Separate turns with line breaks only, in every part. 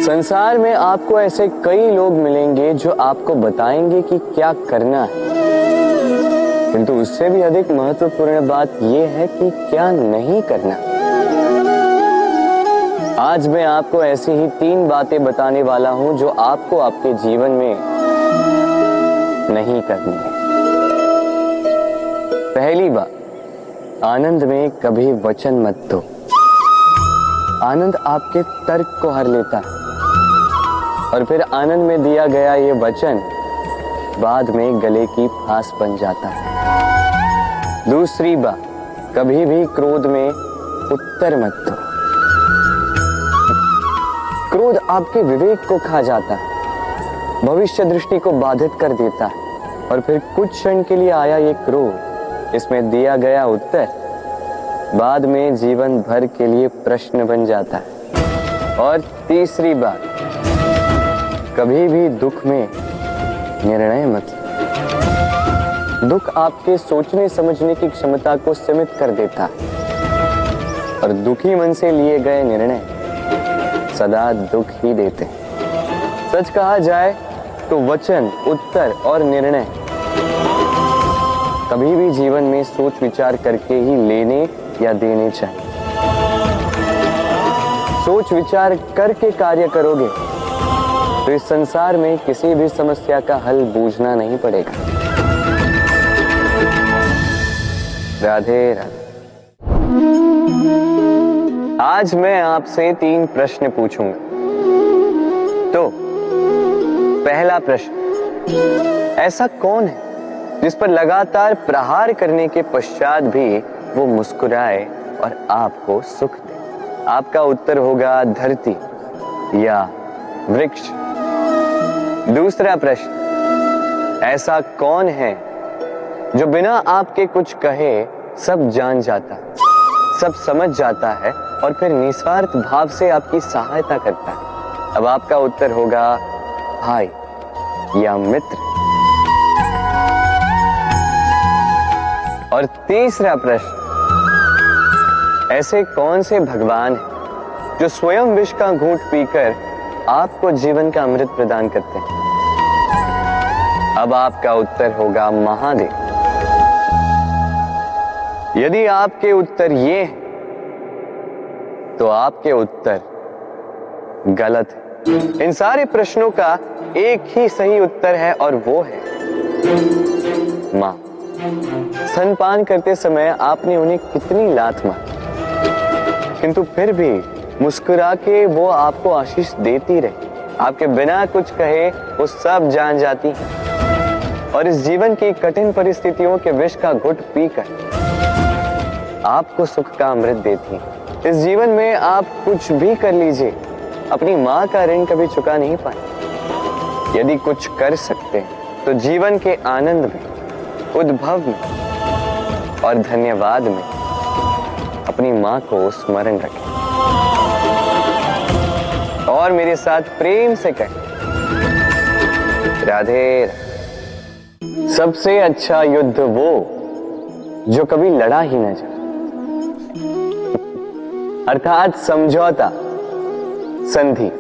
संसार में आपको ऐसे कई लोग मिलेंगे जो आपको बताएंगे कि क्या करना है, किंतु उससे भी अधिक महत्वपूर्ण बात यह है कि क्या नहीं करना। आज मैं आपको ऐसी ही 3 बातें बताने वाला हूं जो आपको आपके जीवन में नहीं करनी है। पहली बात, आनंद में कभी वचन मत दो। आनंद आपके तर्क को हर लेता है और फिर आनंद में दिया गया ये वचन बाद में गले की फांस बन जाता है। दूसरी बात, कभी भी क्रोध में उत्तर मत दो। क्रोध आपके विवेक को खा जाता है, भविष्य दृष्टि को बाधित कर देता है और फिर कुछ क्षण के लिए आया ये क्रोध, इसमें दिया गया उत्तर बाद में जीवन भर के लिए प्रश्न बन जाता है। और तीसरी बात, कभी भी दुख में निर्णय मत लो। दुख आपके सोचने समझने की क्षमता को सीमित कर देता है और दुखी मन से लिए गए निर्णय सदा दुख ही देते हैं। सच कहा जाए तो वचन, उत्तर और निर्णय कभी भी जीवन में सोच विचार करके ही लेने या देने चाहिए। सोच विचार करके कार्य करोगे तो इस संसार में किसी भी समस्या का हल बूझना नहीं पड़ेगा। राधे राधे। आज मैं आपसे 3 प्रश्न पूछूंगा। तो पहला प्रश्न, ऐसा कौन है जिस पर लगातार प्रहार करने के पश्चात भी वो मुस्कुराए और आपको सुख दे? आपका उत्तर होगा धरती या वृक्ष। दूसरा प्रश्न, ऐसा कौन है जो बिना आपके कुछ कहे सब जान जाता, सब समझ जाता है और फिर निस्वार्थ भाव से आपकी सहायता करता है? अब आपका उत्तर होगा भाई या मित्र। और तीसरा प्रश्न, ऐसे कौन से भगवान हैं जो स्वयं विष का घूंट पीकर आपको जीवन का अमृत प्रदान करते हैं? अब आपका उत्तर होगा महादेव। यदि आपके उत्तर ये हैं, तो आपके उत्तर गलत है। इन सारे प्रश्नों का एक ही सही उत्तर है और वो है मां। स्तनपान करते समय आपने उन्हें कितनी लात मारी, किंतु फिर भी मुस्कुरा के वो आपको आशीष देती रही। आपके बिना कुछ कहे वो सब जान जाती हैं और इस जीवन की कठिन परिस्थितियों के विष का घुट पीकर आपको सुख का अमृत देती हैं। इस जीवन में आप कुछ भी कर लीजिए, अपनी मां का ऋण कभी चुका नहीं पाए। यदि कुछ कर सकते हैं तो जीवन के आनंद में, उद्भव में और धन्यवाद में अपनी मां को स्मरण रखें और मेरे साथ प्रेम से कहें राधे राधे। सबसे अच्छा युद्ध वो जो कभी लड़ा ही न जाए, अर्थात समझौता, संधि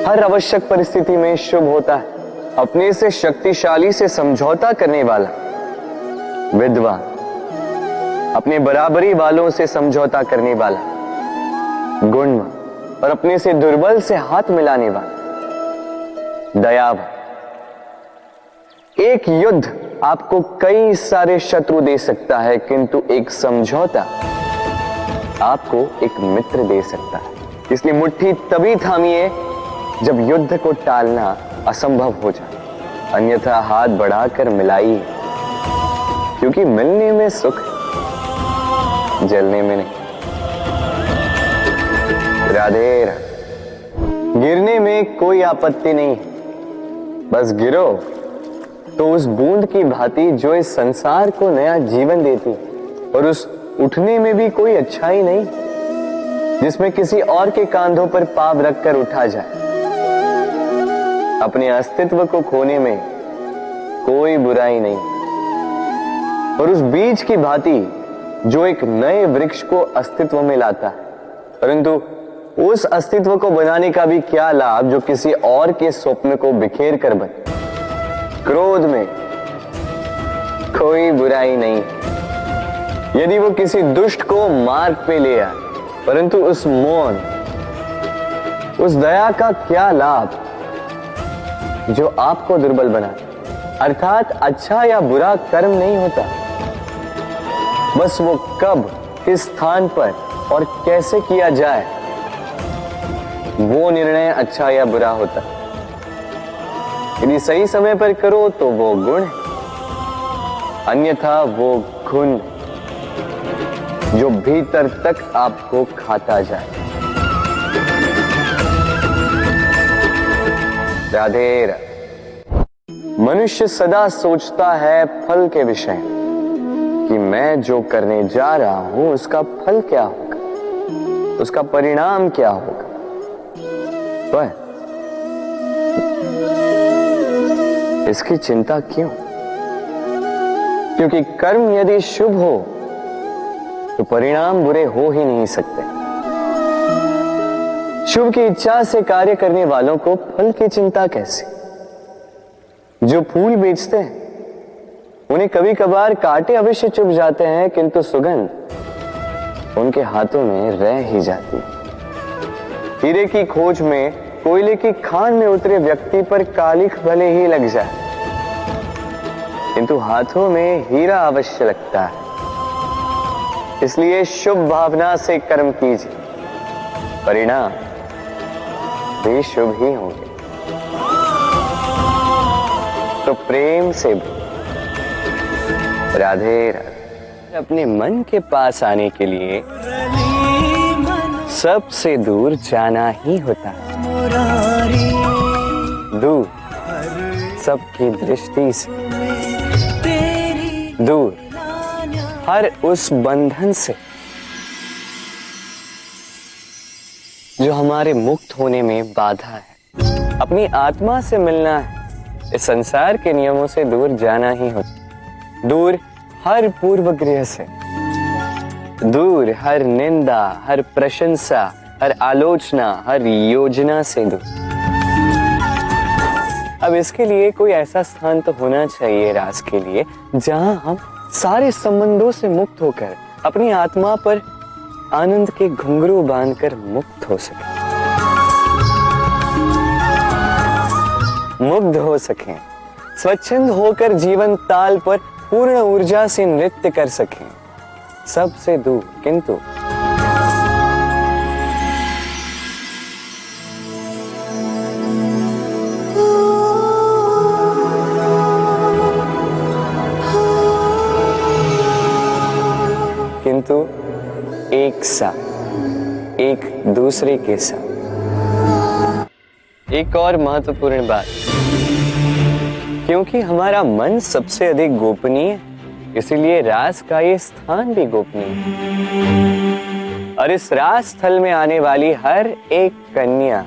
हर आवश्यक परिस्थिति में शुभ होता है। अपने से शक्तिशाली से समझौता करने वाला विद्वान, अपने बराबरी वालों से समझौता करने वाला गुणवान और अपने से दुर्बल से हाथ मिलाने वाला दयावान। एक युद्ध आपको कई सारे शत्रु दे सकता है, किंतु एक समझौता आपको एक मित्र दे सकता है। इसलिए मुट्ठी तभी थामिए जब युद्ध को टालना असंभव हो जाए, अन्यथा हाथ बढ़ाकर मिलाइए, क्योंकि मिलने में सुख है, जलने में नहीं। राधे राधे। गिरने में कोई आपत्ति नहीं है, बस गिरो तो उस बूंद की भांति जो इस संसार को नया जीवन देती, और उस उठने में भी कोई अच्छाई नहीं जिसमें किसी और के कांधों पर पाव रखकर उठा जाए। अपने अस्तित्व को खोने में कोई बुराई नहीं, और उस बीज की भांति जो एक नए वृक्ष को अस्तित्व में लाता है, परंतु उस अस्तित्व को बनाने का भी क्या लाभ जो किसी और के स्वप्न को बिखेर कर बने। क्रोध में कोई बुराई नहीं। यदि वो किसी दुष्ट को मार्ग पे ले आए, परंतु उस मौन, उस दया का क्या लाभ जो आपको दुर्बल बना। अर्थात अच्छा या बुरा कर्म नहीं होता, बस वो कब, किस स्थान पर और कैसे किया जाए, वो निर्णय अच्छा या बुरा होता। यदि सही समय पर करो तो वो गुण है, अन्यथा वो घुन जो भीतर तक आपको खाता जाए। राधे राधे। मनुष्य सदा सोचता है फल के विषय कि मैं जो करने जा रहा हूं उसका फल क्या होगा, उसका परिणाम क्या होगा। पर इसकी चिंता क्यों? क्योंकि कर्म यदि शुभ हो तो परिणाम बुरे हो ही नहीं सकते। शुभ की इच्छा से कार्य करने वालों को फल की चिंता कैसी? जो फूल बेचते हैं उन्हें कभी कभार कांटे अवश्य चुभ जाते हैं, किंतु सुगंध उनके हाथों में रह ही जाती है। हीरे की खोज में कोयले की खान में उतरे व्यक्ति पर कालिख भले ही लग जाए, किंतु हाथों में हीरा अवश्य लगता है। इसलिए शुभ भावना से कर्म कीजिए, परिणाम भी शुभ ही होंगे। तो प्रेम से राधे राधे। अपने मन के पास आने के लिए सबसे दूर जाना ही होता है। दूर सबकी दृष्टि से, दूर हर उस बंधन से जो हमारे मुक्त होने में बाधा है। अपनी आत्मा से मिलना है, इस संसार के नियमों से दूर जाना ही होता। दूर हर पूर्वग्रह से, दूर हर निंदा, हर प्रशंसा, हर आलोचना, हर योजना से दूर। अब इसके लिए कोई ऐसा स्थान तो होना चाहिए रास के लिए जहां हम सारे संबंधों से मुक्त होकर अपनी आत्मा पर आनंद के घुंघरू बांधकर मुक्त हो सके, मुग्ध हो सकें, स्वच्छंद होकर जीवन ताल पर पूर्ण ऊर्जा से नृत्य कर सकें, सबसे दूर। किंतु एक साथ, एक दूसरे के साथ। एक और महत्वपूर्ण बात, क्योंकि हमारा मन सबसे अधिक गोपनीय है, इसीलिए रास का ये स्थान भी गोपनीय है। और इस रास स्थल में आने वाली हर एक कन्या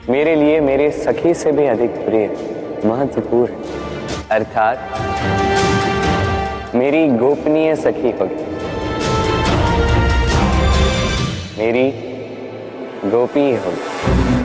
मेरे लिए मेरे सखी से भी अधिक प्रिय, महत्वपूर्ण, अर्थात मेरी गोपनीय सखी होगी, मेरी गोपी होगी।